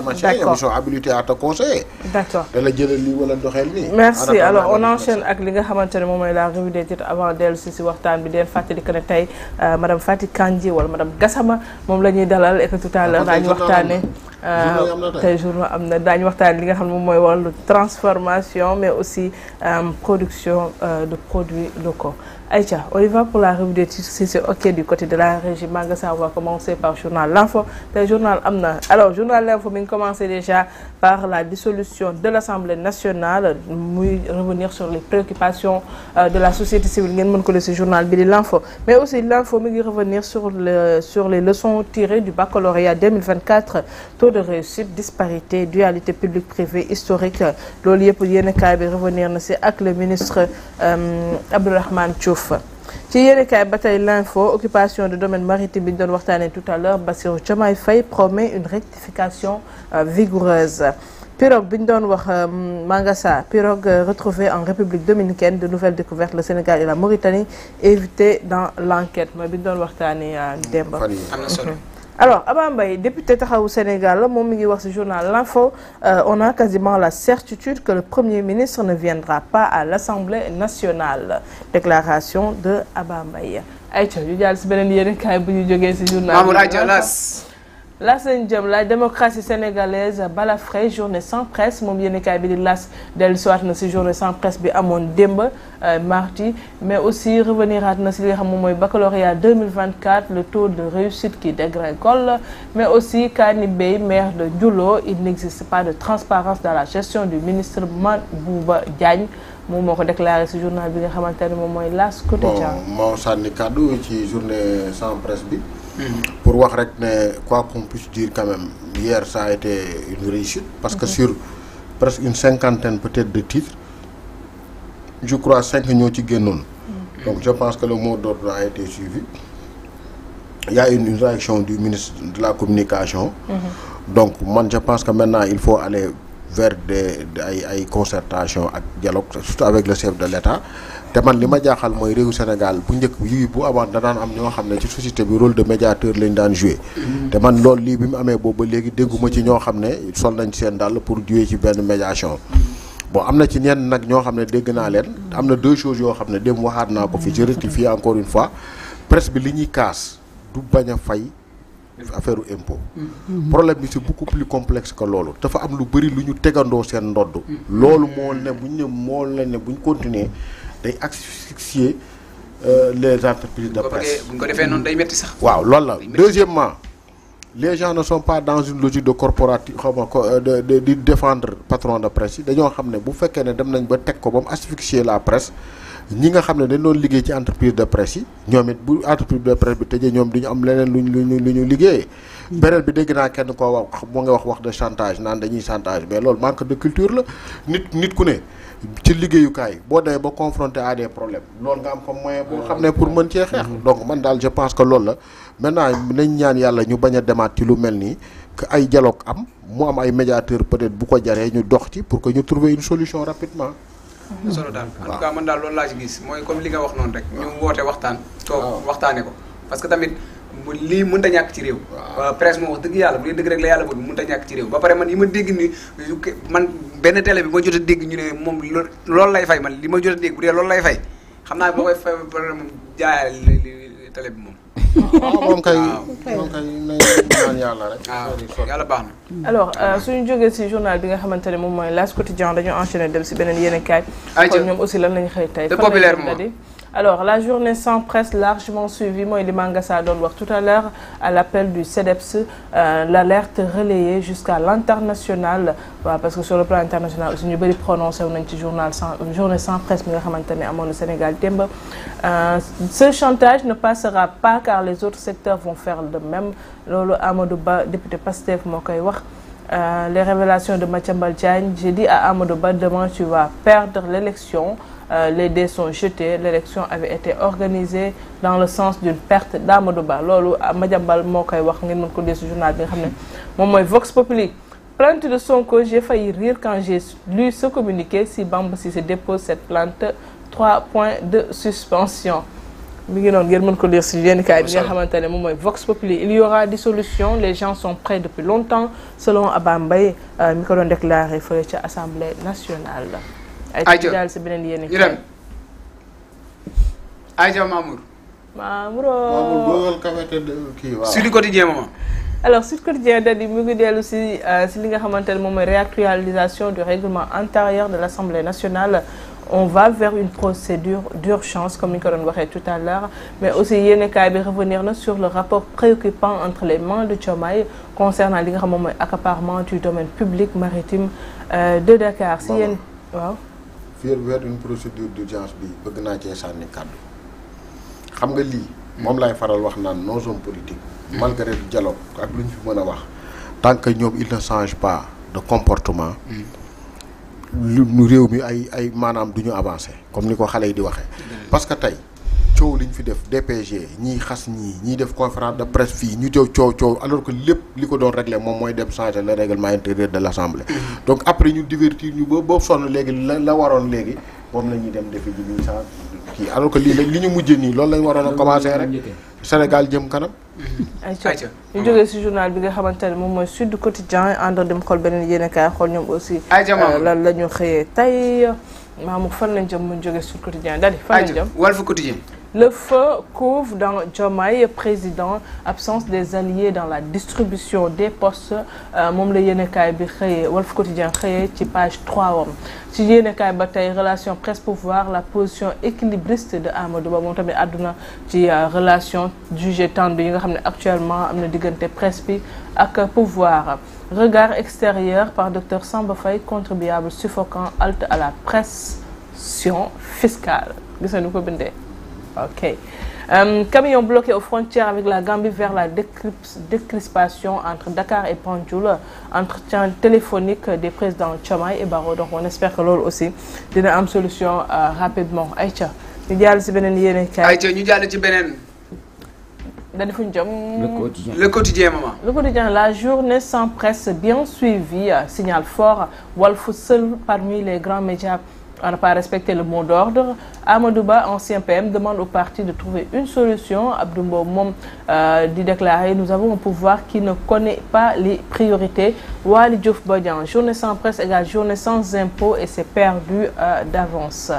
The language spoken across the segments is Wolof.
pharmaciens ils sont habilités à te conseiller. D'accord. da la jëlal lii wala doxeel nii. merci alors on enchaîne ak li nga xamante ne moom mooy la revue des titres avant dellu si waxtaan bi den fàttali que ne tey madame Fati Kandji wala madame Gassama moom la ñuy dalal et que tout à l'heure daañu waxtaane tey journal am na daañu waxtaane li nga xam ne moom mooy wàllu transformation mais aussi production de produits locaux. Aïcha, on y va pour la revue des titres si c'est ok du côté de la régie. Magassa, on va commencer par journal L'Info. Le journal Amna. Alors, journal L'Info, on commence déjà par la dissolution de l'Assemblée nationale. Revenir sur les préoccupations de la société civile. On connaît ce journal L'Info. Mais aussi L'Info, on revenir sur les leçons tirées du baccalauréat 2024. Taux de réussite, disparité, dualité publique-privée, historique. L'olier pour revenir avec le ministre Abdourahmane Diouf. ci yéene kaay ba tey L'Info occupation de domaine maritime bi ñu doon waxtaanee tout à l'heure Bassirou Diomaye Faye promet une rectification vigoureuse. Pirogue bi ñu doon wax Mangassa pirogue retrouvée en République dominicaine de nouvelles découvertes le Sénégal et la Mauritanie évitées dans l'enquête mooy bi ñu doon waxtaanee démb. Alors, Abba Mbaye, député Taxawu Sénégal, mon mi ngi wax ci journal L'Info, on a quasiment la certitude que le Premier ministre ne viendra pas à l'Assemblée nationale. Déclaration de Abba Mbaye. Aïcha, ñu jàll ci beneen yéen kaay bu ñu jógee ci journal. Mamour Aïcha Las. Las lañ jëm la démocratie sénégalaise balafré journée sans presse moom yéen kaay bi di Las dellu si waat na ci journée sans presse bi amoon démb mardi mais aussi revenir at na ci li nga xam moom mooy baccalauréat 2024 le taux de réussite qui dégringole mais aussi Kani Bey maire de Dioulo il n'existe pas de transparence dans la gestion du ministre Mabouba Diagne moom moo ko déclaré ci journal bi nga xamante ne moom mooy L'As quotidien. moo sànni kàddu ci journée sans presse bi. Pour voir quoi qu'on puisse dire quand même, hier ça a été une réussite parce que sur presque une cinquantaine peut-être de titres, je crois 5 ñoo ci génnoon. Donc je pense que le mot d'ordre a été suivi. Il y a une réaction du ministre de la communication. Donc moi je pense que maintenant il faut aller vers des concertations ak dialogue surtout avec le chef de l'État. te man li ma jaaxal mooy réewu Sénégal bu njëkk yii bu avant da daan am ñoo xam ne ci société bi rôle de médiateur lañ daan joué. te man loolu lii bi mu amee boobu ba léegi dégguma ci ñoo xam ne sol nañ seen dàll pour jouer ci benn médiation. bon am na ci ñenn nag ñoo xam ne dégg naa leen am na 2 choses yoo xam ne dem waxaat naa ko fi je rectifie encore une fois presse bi li ñuy kaas du bañ a fay affaire impôt. problème bi c'est beaucoup plus complexe que loolu dafa am lu bëri lu ñu tegandoo seen ndodd. loolu moo ne bu ñu continuer day asphyxier les entreprises de presse. bu ñu ko defee noonu day metti sax. waaw loolu la deuxièmement les gens ne sont pas dans une logique de corporative de défendre patron de presse yi dañoo xam ne bu fekkee ne dem nañ ba teg ko ba mu asphyxier la presse ñi nga xam ne dañ doon liggéey ci entreprise de presse yi ñoom it bu entreprise de presse bi tëjee ñoom duñu am leneen lu ñu liggéeyee. beneen bi dégg naa kenn koo wax moo nga wax de chantage naan dañuy chantage mais loolu manque de culture la nit ku ne. ci liggéeyukaay boo demee ba confronté à des problèmes loolu nga am comme moyen boo xam ne pour mën cee xeex donc man daal je pense que loolu la maintenant nañ ñaan yàlla ñu bañ a demaat ci lu mel nii que ay dialogue am mu am ay médiateurs peut-être bu ko jaree ñu dox ci pour que ñu trouver une solution rapidement. solo daal en tout cas man daal loolu laa ci gis mooy comme li nga wax noonu rek ñu woote waxtaan toog waxtaane ko parce que tamit lii mënut a ñàkk ci réew. presse moom wax dëgg yàlla bu dee dëgg rek la yàlla bëgg mënut a ñàkk ci réew ba pare man yi ma dégg ni man benn télé bi ma jot a dégg ñu ne moom loolu lay fay man li ma jot a dégg bu dee loolu lay fay xam naa boo koy fay problème moom jaayal télé bi moom. waaw moom kay nañ ñaan yàlla rek. waaw yàlla baax na. alors suñu jógee ci journal bi nga xamante ne moom mooy L'As quotidien dañoo enchaîner dem ci beneen yéenekaay. kon ñoom aussi lan lañu xëy tey. de populaire moom Alors, la journée sans presse largement suivie, moi, il Mangassa doon wax tout à l'heure à l'appel du CEDEPS, l'alerte relayée jusqu'à l'international. Voilà, parce que sur le plan international, aussi, nous avons prononcé une journée sans presse, mais nous au Sénégal. Ce chantage ne passera pas car les autres secteurs vont faire de même. Lolo Amadou Ba, député Pastef, Mokay wax. Les révélations de Mathiambal Diagne, j'ai dit à Amadou Ba, demain tu vas perdre l'élection. Les dés sont jetés, l'élection avait été organisée dans le sens d'une perte d'Amadou Ba. Lolo Mathiambal Mokay wax ngeen mën ko dé ci journal bi nga xam ne moom mooy Vox Populi. Plainte de Sonko, j'ai failli rire quand j'ai lu ce communiqué. Si Bamba Cissé dépose cette plainte, 3 points de suspension. mi ngi noonu ngeen mën ko lire si yenn kaay bi nga xamante ne moom mooy Vox Populi. Il y aura dissolution, les gens sont prêts depuis longtemps selon Abba Mbaye mi ko doon déclaré fële ca Assemblée nationale. ay ci daal si beneen yéen kaay. Aïcha Mamour. Mamour Sud Quotidien maman. Alors Sud Quotidien daal di mu ngi dellu si li nga xamante ne moom mooy réactualisation du règlement intérieur de l'Assemblée nationale. On va vers une procédure d'urgence comme ni ko doon waxee tout à l'heure mais aussi yéen kaay bi revenir na sur le rapport préoccupant entre les mains de Diomaye concernant li nga xam moom mooy accaparement du domaine public maritime de Dakar. Si yéen waaw. vers une procédure d'urgence bi bëgg naa cee sànni kàddu xam nga lii. moom laay faral wax naan nos hommes politiques. malgré le dialogue ak lu ñu fi mën a wax tant que ñoom il ne change pas de comportement. lu réew mi ay maanaam du ñu avancé comme ni ko xale yi di waxee. parce que tey coow li ñu fi def DPG ñiy xas ñiy def conférence de presse fii ñu coow alors que lépp li ko doon réglé moom mooy dem changer le règlement intérieur de l'Assemblée. donc après ñu divertir ñu ba sonn léegi la waroon léegi moom la ñuy dem defi ji ñuy saa kii alors que lii li ñu mujjee nii loolu lañ waroon a commencé rek. Sénégal jëm kanam. ayca ñu jógee ci journal bi nga xamante ne moom mooy Sud Quotidien àndoon dem xool beneen yéenekaay xool ñoom aussi. lan la ñu xëyee tey Mamour fan lañ jëm mu jógee Sud Quotidien daal di fan lañ jëm. Walf Quotidien. Le feu couvre dans Diomaye président absence des alliés dans la distribution des postes moom la yéenekaay bi xëyee Walf Quotidien xëyee ci page 3 wam ci yéenekaay ba tey relation presse pouvoir la position équilibriste de Amadou Ba moom tamit àdduna ci relation jugée tendue yi nga xam ne actuellement am na diggante presse bi ak pouvoir. Regard extérieur par Dr Samba Faye contribuable suffocant halte à la pression fiscale gis nga nu ko bindee. Ok. Camion bloqué aux frontières avec la Gambie vers la décrispation entre Dakar et Banjul. Entretien téléphonique des présidents Diomaye et Barrow. Donc on espère que loolu aussi dina am solution rapidement. Aïcha ñu jàll ci beneen yéenekaay. Aïcha ñu jàll ci beneen. dañu fu ñu jëm. Le quotidien maman. Le quotidien la journée sans presse bien suivie signal fort Walf seul parmi les grands médias. On n'a pas respecté le mot d'ordre. Amadou Ba, ancien PM, demande au parti de trouver une solution. Abdou Mbow moom di déclarer nous avons un pouvoir qui ne connaît pas les priorités. Waly Diouf Bodian, journée sans presse égale journée sans impôt et c'est perdu d'avance.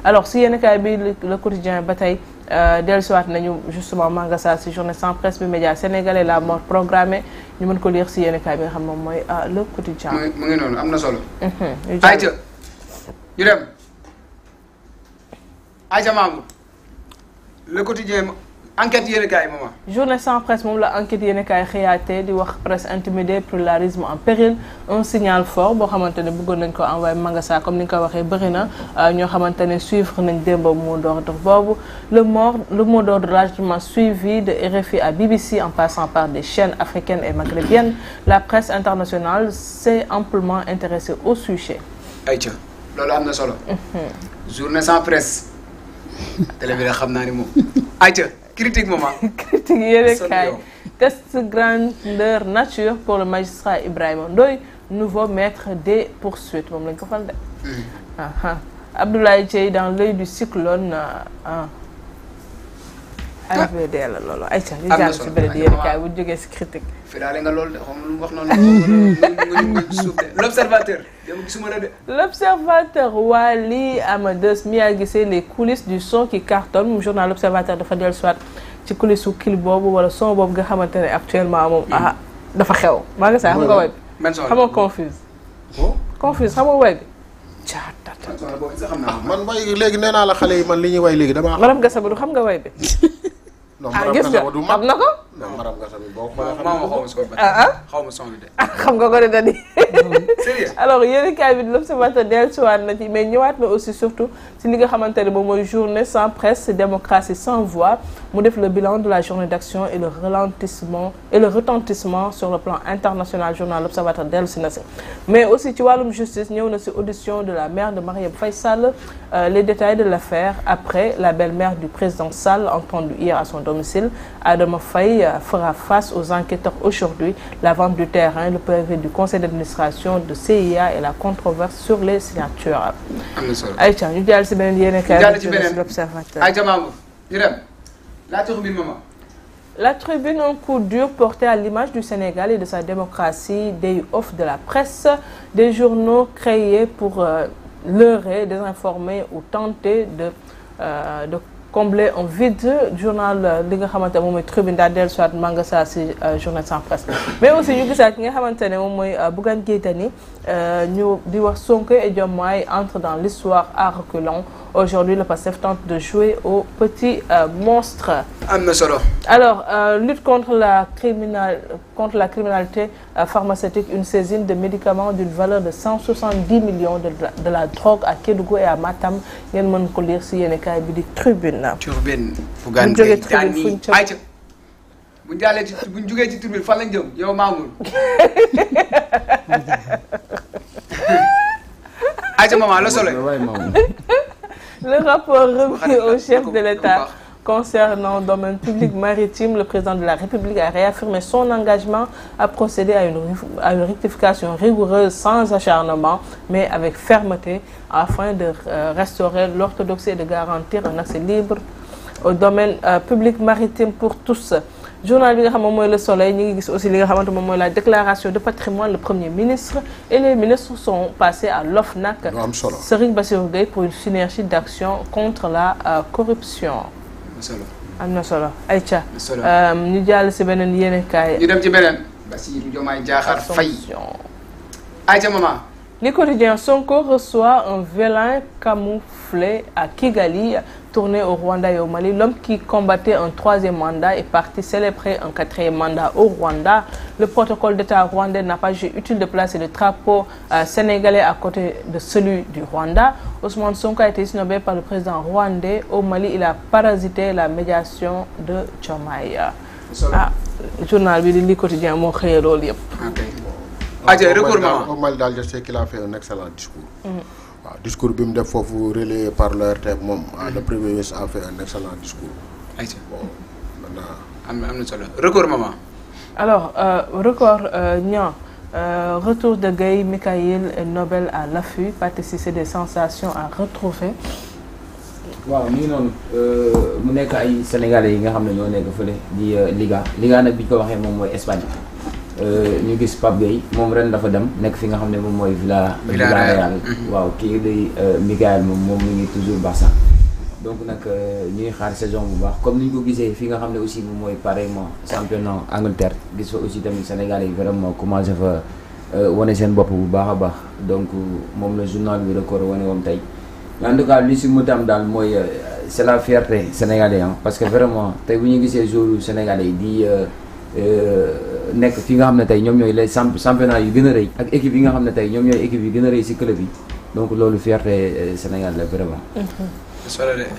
Alors si yéenekaay bi le quotidien ba tey dellusiwaat nañu justement Mangasa si journée sans presse bi média sénégalais la mort programmée ñu mën ko lire si yéenekaay bi nga xam moom mooy le quotidien. mu ngi noonu am na solo. Aïcha ñu dem Aïcha Mamour le quotidien enquête yéenekaay maman. journée sans presse moom la enquête yéenekaay xëyaatee di wax presse intimidée pluralisme en péril un signal fort boo xamante ne bëggoon nañ ko envoyé Mangasa comme ni nga ko waxee bëri na ñoo xamante ne suivre nañ démb mot d'ordre boobu le mot d'ordre largement suivi de RFI à BBC en passant par des chaînes africaines et maghrébiennes la presse internationale s'est amplement intéressée au sujet. Aïcha loolu am na solo. journée sans presse. télé bi xam naa ni moom. Aïcha critique maman. critique yéenekaay test grandeur nature pour le magistrat Ibrahima Ndoye nouveau maître des poursuites moom lañ ko fal de. Abdoulaye Dieye dans l'œil du cyclone AIBD la loolu Aïcha ñu jàll ci beneen yéenekaay bu jógee ci critique. filaale nga loolu de xam lu mu wax noonu nga suuf de l'observateur yow gisuma la de. L'observateur Waly Amadeus Mia gisee les coulisses du son qui cartonne journal l'observateur dafa dellu soit ci coulisses su clip boobu wala son boobu nga xamante ne actuellement moom dafa xew. maa ngi saa xam nga way bi xam nga confuse. confuse xam nga way bi. man way léegi nee naa la xale yi man li ñuy way léegi damaa. Maram Gassama du xam nga way bi. non Maram Gassama du xam na ko. non Maram Gassama boo xaw ma son bi de. xam nga ko de dadi. sérieux alors yéenekaay bi l'observateur dellusiwaat na ci mais ñëwaat na aussi surtout ci li nga xamante ne moom mooy journée sans presse démocratie sans voix mu def le bilan de la journée d'action et le retentissement sur le plan international journal l'observateur dellusi na si mais aussi ci wàllum justice ñëw na ci audition de la mère de Marième Faye Sall les détails de l'affaire après la belle-mère du président Sall entendue hier à son domicile Adama Faye fera face aux enquêteurs aujourd'hui la vente du terrain le PV du conseil d'administration de CIA et la controverse sur les signatures. am na solo Aïcha ñu jàll ci beneen yéenekaay. ñu jàll ci beneen l'observateur. Aïcha Mamour ñu dem. La tribune, maman. La tribune, un coup dur porté à l'image du Sénégal et de sa démocratie, day off de la presse, des journaux créés pour leurrer, désinformer ou tenter de combler un vide. Journal li nga xamante ne moom mooy tribune daal dellu soit manga saa si journée sans presse mais aussi ñu gisaat ki nga xamante ne moom mooy Bougane Gueye Dany ñu di wax Sonko et Diomaye entrent dans l'histoire à reculons. Aujourd'hui, le PASTEF tente de jouer au petit monstre. Alors, lutte contre la criminalité pharmaceutique, une saisine de médicaments d'une valeur de 170 millions de la drogue à Kédougou et à Matam. Ngeen mën ko lire si yéen kaay bi di tribune. Tribune. Bougane Gueye Dany ayca bu ñu jàllee ci bu ñu jugee ci tribune fan lañ jëm yow Mamour. ayca maman la solo. Le rapport remis au chef de l'État concernant le domaine public maritime, le président de la République a réaffirmé son engagement à procéder à une rectification rigoureuse sans acharnement, mais avec fermeté, afin de restaurer l'orthodoxie et de garantir un accès libre au domaine public maritime pour tous. Journal bi nga xam moom mooy Le Soleil ñu ngi gis aussi li nga xamante moom mooy la déclaration de patrimoine. Le Premier ministre et les ministres sont passés à l'OFNAC. Serigne Bassirou Gueye pour une synergie d'action contre la corruption. am na solo ayca. ñu jàll si beneen yéenekaay. ñu dem ci beneen. Bassirou Diomaye Diakhar Faye. ayca maman. Le quotidien Sonko reçoit un vélin camouflé à Kigali, tourné au Rwanda et au Mali. L'homme qui combattait un 3e mandat est parti célébrer un 4e mandat au Rwanda. Le protocole d'État rwandais n'a pas jugé utile de placer le drapeau sénégalais à côté de celui du Rwanda. Ousmane Sonko a été snobé par le président rwandais. Au Mali, il a parasité la médiation de Diomaye. Journal bi di Le Quotidien moo xëyee loolu yëpp. Au Mali daal je sais qu'il a fait un excellent discours. waaw discours bi mu def foofu relayé par le RT moom le premier ministre a fait un excellent discours. ayca bon maintenant. am na solo record maman. Alors record Niang retour de Gueye Mikaël et Nobel à l'affût. Pathé Cissé des sensations à retrouver. waaw ñu ngi noonu mu nekk ay sénégalais yi nga xam ne ñoo nekk fële di Liga nag bi ñu ko waxee moom mooy Espagne. ñu gis Pape Gueye moom ren dafa dem nekk fi nga xam ne moom mooy Villarreal. waaw kii di Mikaël moom mi ngi toujours Barça. donc nag ñuy xaar saison bu baax comme ni ñu ko gisee fi nga xam ne aussi moom mooy pareillement championnat Angleterre gis fa aussi tamit Sénégal yi vraiment commencé fa wane seen bopp bu baax a baax donc moom la journal bi record wane woon tey. en tout cas li si mu tam daal mooy c'est la fierté sénégalais parce que vraiment tey bu ñu gisee joueurs sénégalais yi di. nekk fi nga xam ne tey ñoom ñooy les championnats yu gën a rëy ak équipe yi nga xam ne tey ñoom ñooy équipe yu gën a rëy ci club yi donc loolu fierté Sénégal la vraiment.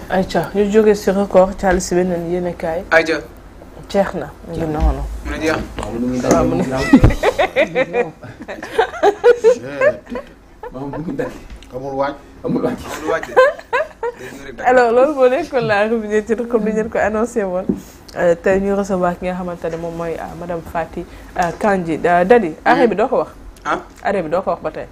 ayca ñu jógee ci record caal ci beneen yéenekaay. ayca. jeex na mu ngi noonu. mu ne jeex. waaw mu ngi dagg. amul waaj. alors loolu moo nekkoon la revue des titres comme ni ñu ko annoncé woon tey ñu recevoir ki nga xamante ne moom mooy madame Faty Kandji Dadi arrêt bi doo ko wax. arrêt bi doo ko wax ba tey.